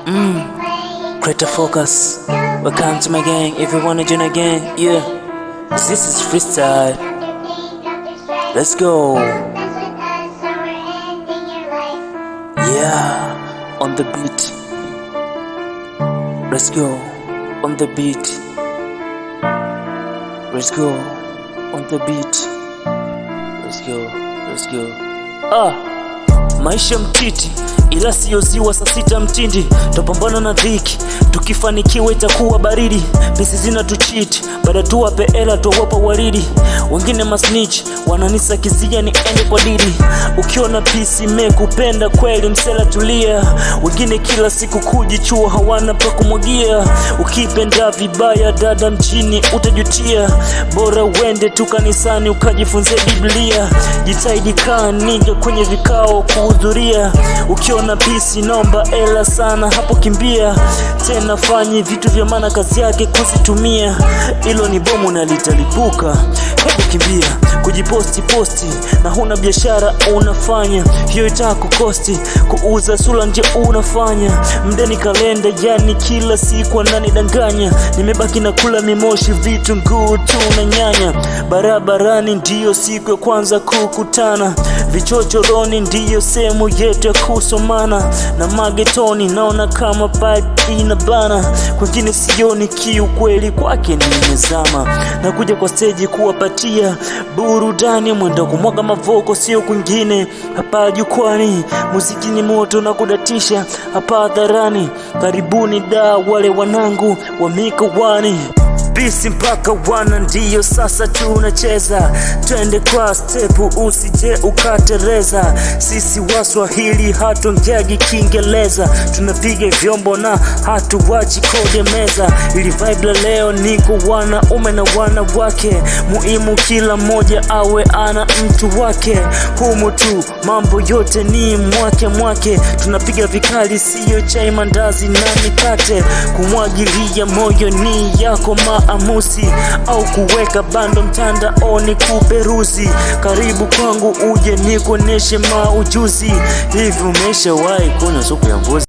Creator Focus, welcome to my gang. If you wanna join a gang, yeah, this is freestyle. Let's go. Yeah, on the beat. Let's go on the beat. Let's go on the beat. Let's go. Maisha mtiti ila siyo ziwa saa sita mtindi. Tupambana na dhiki, tukifanikiwa itakuwa baridi. Pesi zina tuchiti, baada tuwape ela tuwapa waridi. Wengine masnitch, wananisa kizia niende kwa didi. Ukiona pisi mekupenda kweli msela tulia. Wengine kila siku kujichua hawana pa kumwagia. Ukipenda vibaya dada mchini utajutia. Bora uende tu kanisani ukajifunze Biblia. Jitahidi kaa ninge kwenye vikao kuhudhuria. Ukiona pisi nomba ela sana hapo kimbia. Tena fanyi vitu vya maana kazi yake kuzitumia. Ilo ni bomu na litalipuka, hebu kimbia. Kujiposti na huna biashara unafanya, hiyo itakukosti. Kuuza sura nje unafanya, mdeni kalenda yani kila siku ananidanganya. Nimebaki na kula mimoshi vitu nguu tu na nyanya. Barabarani ndiyo siku ya kwanza kukutana. Vichochoroni ndiyo sehemu yetu ya kusomana. Na magetoni naona kama pipe inabana. Kwengine sioni kiukweli, kwake nimezama. Nakuja kwa stage kuwapatia burudani, mwenda kumwaga mavoko sio kwingine. Hapa jukwani muziki ni moto na kudatisha hapa hadharani. Karibuni da wale wanangu wa mikoani. Bisi mpaka wana ndiyo sasa tunacheza. Twende kwa stepu usije ukatereza. Sisi Waswahili hatuongeagi Kiingereza. Tunapiga vyombo na hatuwachi kode meza. Ili vibe la leo niko wanaume na wanawake. Muhimu kila mmoja awe ana mtu wake. Humu tu mambo yote ni mwake. Tunapiga vikali siyo chai mandazi na mikate. Kumwagilia moyo ni yako maamuzi, au kuweka bando mtandaoni kuperuzi. Karibu kwangu uje nikuoneshe maujuzi. Hivi umeshawahi kuona supu ya mbuzi?